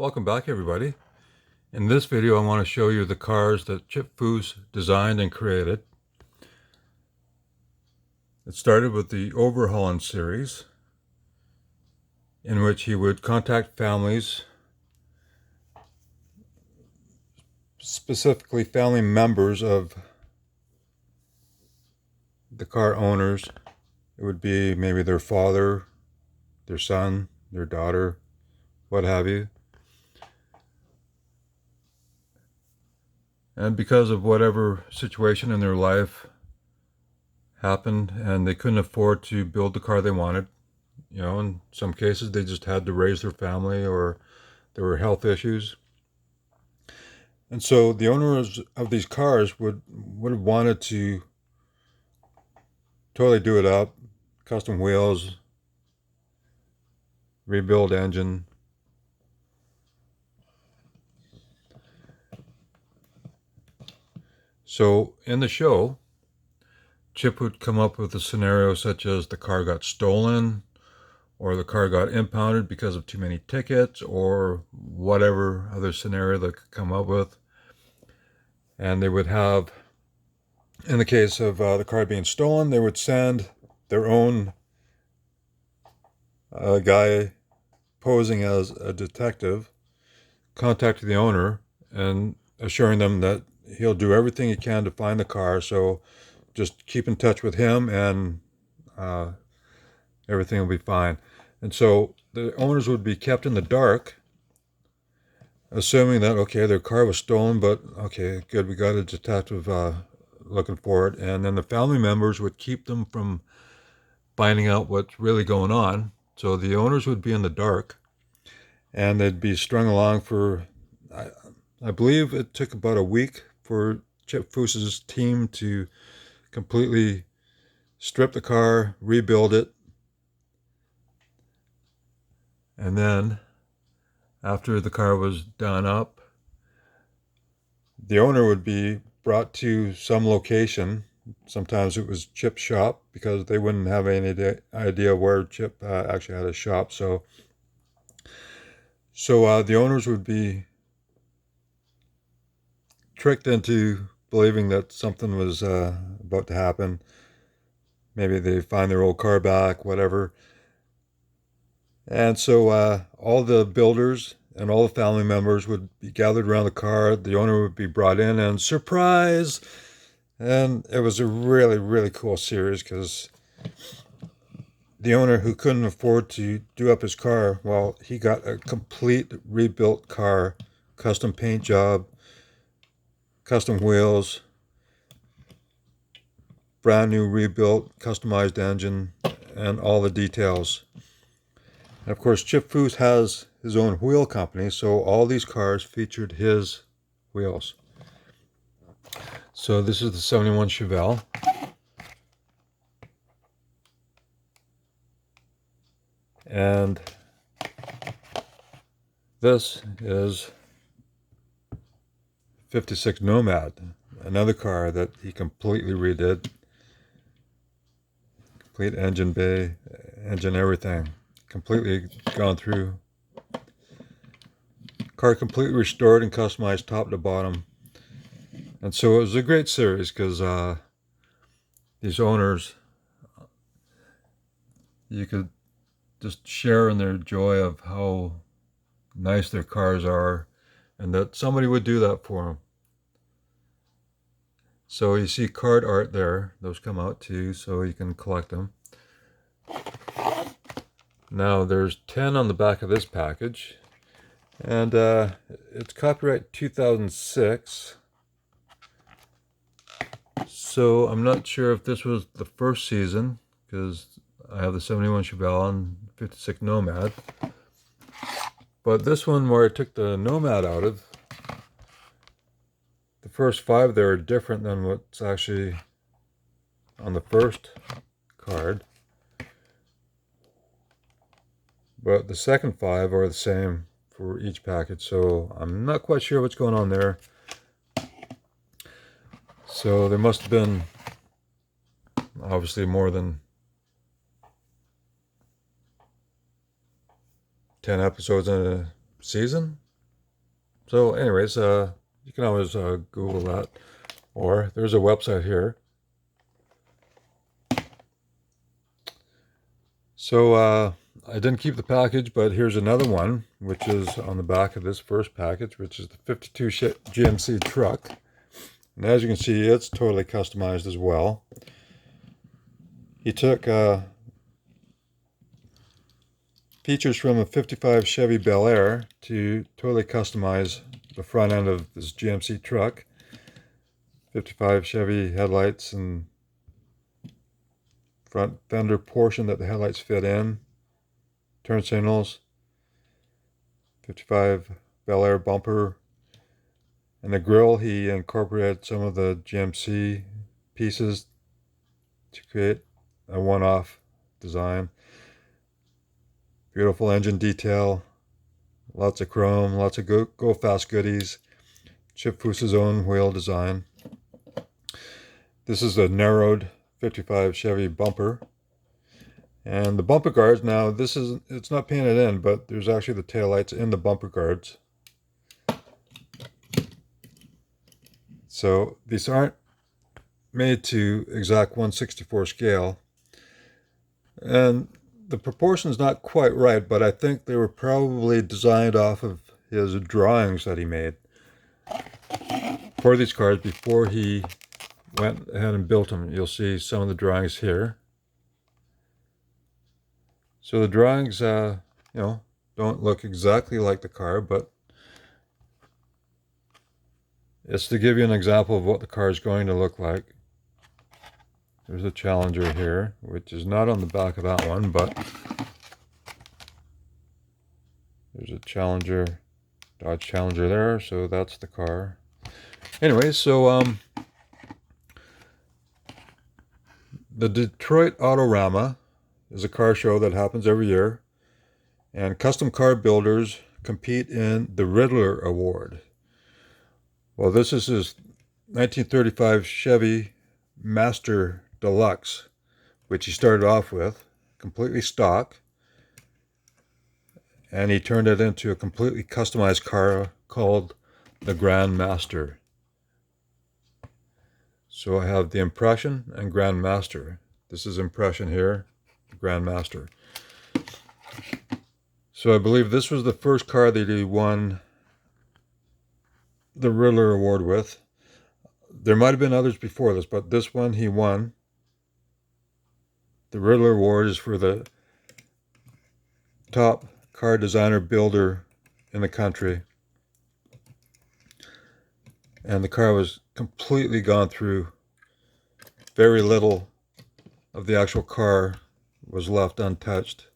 Welcome back, everybody. In this video, I want to show you the cars that Chip Foose designed and created. It started with the Overhaulin series, in which he would contact families, specifically family members of the car owners. It would be maybe their father, their son, their daughter, what have you. And because of whatever situation in their life happened and they couldn't afford to build the car they wanted, in some cases they just had to raise their family or there were health issues. And so the owners of these cars would have wanted to totally do it up, custom wheels, rebuild engine. So in the show, Chip would come up with a scenario such as the car got stolen, or the car got impounded because of too many tickets, or whatever other scenario they could come up with. And they would have, in the case of the car being stolen, they would send their own guy posing as a detective, contact the owner and assuring them that he'll do everything he can to find the car. So just keep in touch with him and everything will be fine. And so the owners would be kept in the dark, assuming that, okay, their car was stolen, but okay, good, we got a detective looking for it. And then the family members would keep them from finding out what's really going on. So the owners would be in the dark and they'd be strung along for, I believe it took about a week for Chip Foose's team to completely strip the car, rebuild it. And then after the car was done up, the owner would be brought to some location. Sometimes it was Chip's shop because they wouldn't have any idea where Chip actually had a shop. So the owners would be tricked into believing that something was about to happen. Maybe they find their old car back, whatever. And so all the builders and all the family members would be gathered around the car. The owner would be brought in and surprise! And it was a really, really cool series because the owner who couldn't afford to do up his car, well, he got a complete rebuilt car, custom paint job, custom wheels, brand new rebuilt, customized engine, and all the details. And of course, Chip Foose has his own wheel company, so all these cars featured his wheels. So this is the 71 Chevelle. And this is 56 Nomad, another car that he completely redid. Complete engine bay, engine everything. Completely gone through. Car completely restored and customized top to bottom. And so it was a great series because these owners, you could just share in their joy of how nice their cars are and that somebody would do that for them. So you see card art there. Those come out too, so you can collect them. Now there's 10 on the back of this package. And it's copyright 2006. So I'm not sure if this was the first season, because I have the 71 Chevelle and 56 Nomad. But this one where I took the Nomad out of, the first 5 there are different than what's actually on the first card. But the second 5 are the same for each package, so I'm not quite sure what's going on there. So there must have been obviously more than 10 episodes in a season, So anyways, you can always Google that, or there's a website here. So I didn't keep the package, but here's another one, which is on the back of this first package, which is the 52 GMC truck. And as you can see, it's totally customized as well. He took features from a 55 Chevy Bel Air to totally customize the front end of this GMC truck. 55 Chevy headlights and front fender portion that the headlights fit in, turn signals, 55 Bel Air bumper, and the grille he incorporated some of the GMC pieces to create a one-off design. Beautiful engine detail, lots of chrome, lots of go fast goodies. Chip Foose's own wheel design. This is a narrowed 55 Chevy bumper. And the bumper guards, now it's not painted in, but there's actually the taillights in the bumper guards. So these aren't made to exact 1/64 scale. And the proportion is not quite right, but I think they were probably designed off of his drawings that he made for these cars before he went ahead and built them. You'll see some of the drawings here. So the drawings, don't look exactly like the car, but it's to give you an example of what the car is going to look like. There's a Challenger here, which is not on the back of that one, but there's a Challenger, Dodge Challenger there, so that's the car. Anyway, so the Detroit Autorama is a car show that happens every year, and custom car builders compete in the Riddler Award. Well, this is his 1935 Chevy Master Deluxe, which he started off with, completely stock, and he turned it into a completely customized car called the Grand Master. So I have the Impression and Grand Master. This is Impression here, Grand Master. So I believe this was the first car that he won the Riddler Award with. There might have been others before this, but this one he won. The Riddler Award is for the top car designer builder in the country. And the car was completely gone through. Very little of the actual car was left untouched.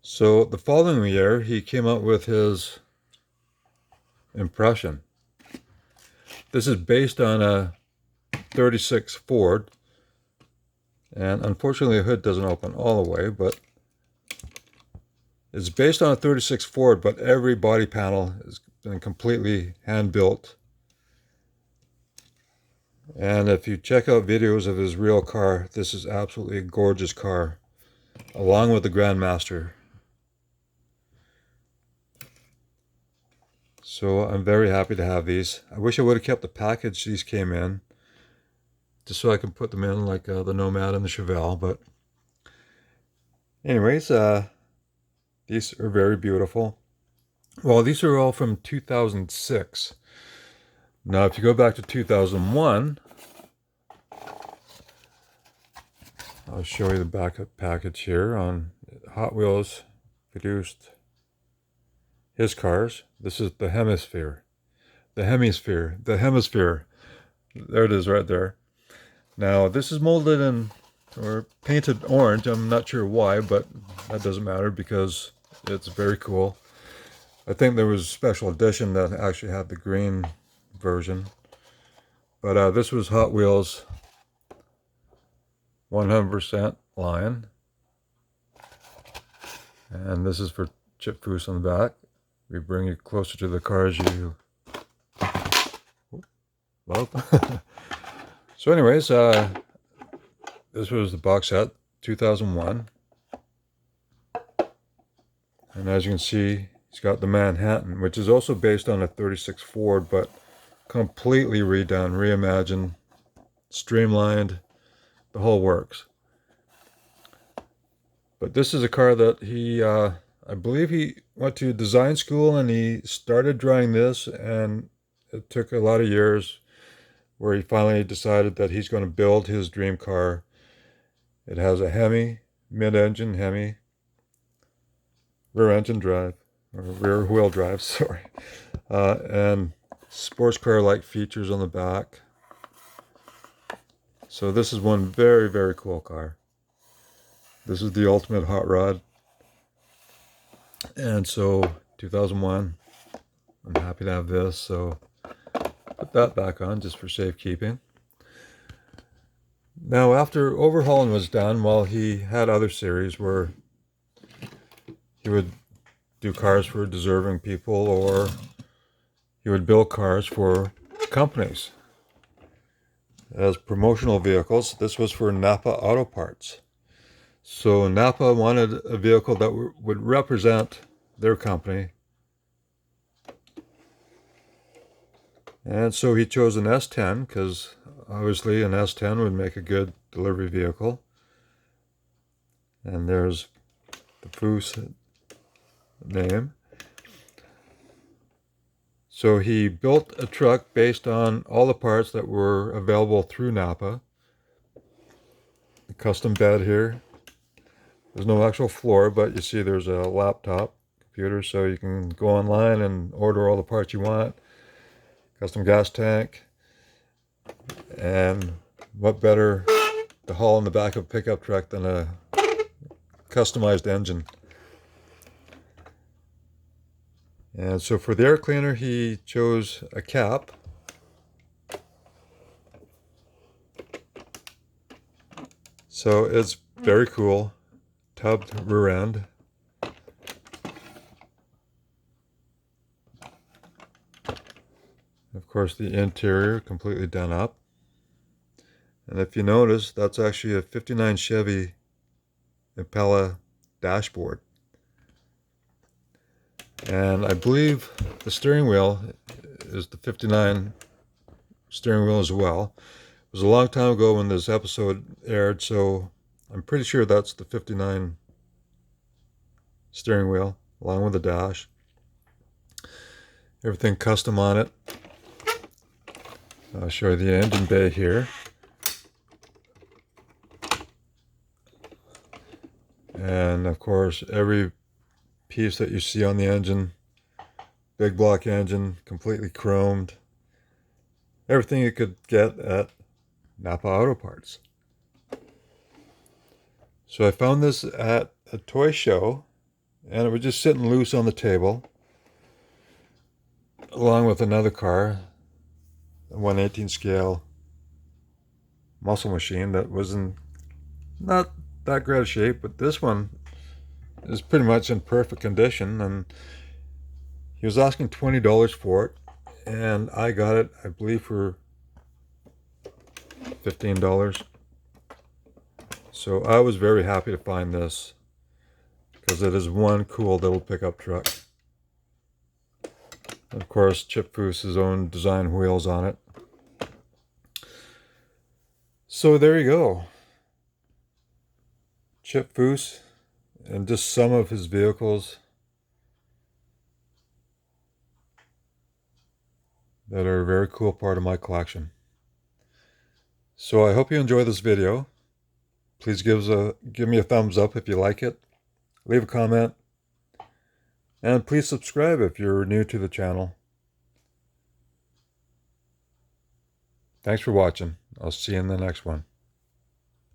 So the following year, he came out with his Impression. This is based on a 36 Ford. And unfortunately, the hood doesn't open all the way, but it's based on a 36 Ford, but every body panel has been completely hand-built. And if you check out videos of his real car, this is absolutely a gorgeous car, along with the Grand Master. So I'm very happy to have these. I wish I would have kept the package these came in, just so I can put them in like the Nomad and the Chevelle. But anyways, these are very beautiful. Well, these are all from 2006. Now, if you go back to 2001, I'll show you the backup package here on Hot Wheels produced his cars. This is the Hemisphere. The Hemisphere. The Hemisphere. There it is right there. Now, this is molded in or painted orange. I'm not sure why, but that doesn't matter because it's very cool. I think there was a special edition that actually had the green version. But this was Hot Wheels 100% line. And this is for Chip Foose on the back. We bring you closer to the cars you love. So anyways, this was the box set, 2001. And as you can see, He's got the Manhattan, which is also based on a 36 Ford, but completely redone, reimagined, streamlined, the whole works. But this is a car that he, I believe he went to design school and he started drawing this, and it took a lot of years where he finally decided that he's going to build his dream car. It has a Hemi, mid-engine Hemi, rear-engine drive, or rear-wheel drive, sorry, and sports car-like features on the back. So this is one very, very cool car. This is the ultimate hot rod. And so 2001, I'm happy to have this. So put that back on just for safekeeping. Now after Overhaulin was done, well, he had other series where he would do cars for deserving people, or he would build cars for companies as promotional vehicles. This was for NAPA Auto Parts. So NAPA wanted a vehicle that would represent their company. And so he chose an S10 because obviously an S10 would make a good delivery vehicle. And there's the FOOSE name. So he built a truck based on all the parts that were available through NAPA. The custom bed here. There's no actual floor, but you see there's a laptop computer, so you can go online and order all the parts you want. Custom gas tank. And what better to haul in the back of a pickup truck than a customized engine. And so for the air cleaner, he chose a cap. So it's very cool. Tubbed rear end. Of course, the interior completely done up. And if you notice, that's actually a 59 Chevy Impala dashboard. And I believe the steering wheel is the 59 steering wheel as well. It was a long time ago when this episode aired, so I'm pretty sure that's the 59 steering wheel, along with the dash. Everything custom on it. I'll show you the engine bay here. And of course, every piece that you see on the engine, big block engine, completely chromed. Everything you could get at NAPA Auto Parts. So I found this at a toy show, and it was just sitting loose on the table, along with another car, a 1/18 scale muscle machine that was in not that great a shape, but this one is pretty much in perfect condition. And he was asking $20 for it, and I got it, I believe, for $15. So I was very happy to find this, because it is one cool little pickup truck. Of course, Chip Foose's own design wheels on it. So there you go. Chip Foose and just some of his vehicles that are a very cool part of my collection. So I hope you enjoy this video. Please give me a thumbs up if you like it. Leave a comment. And please subscribe if you're new to the channel. Thanks for watching. I'll see you in the next one.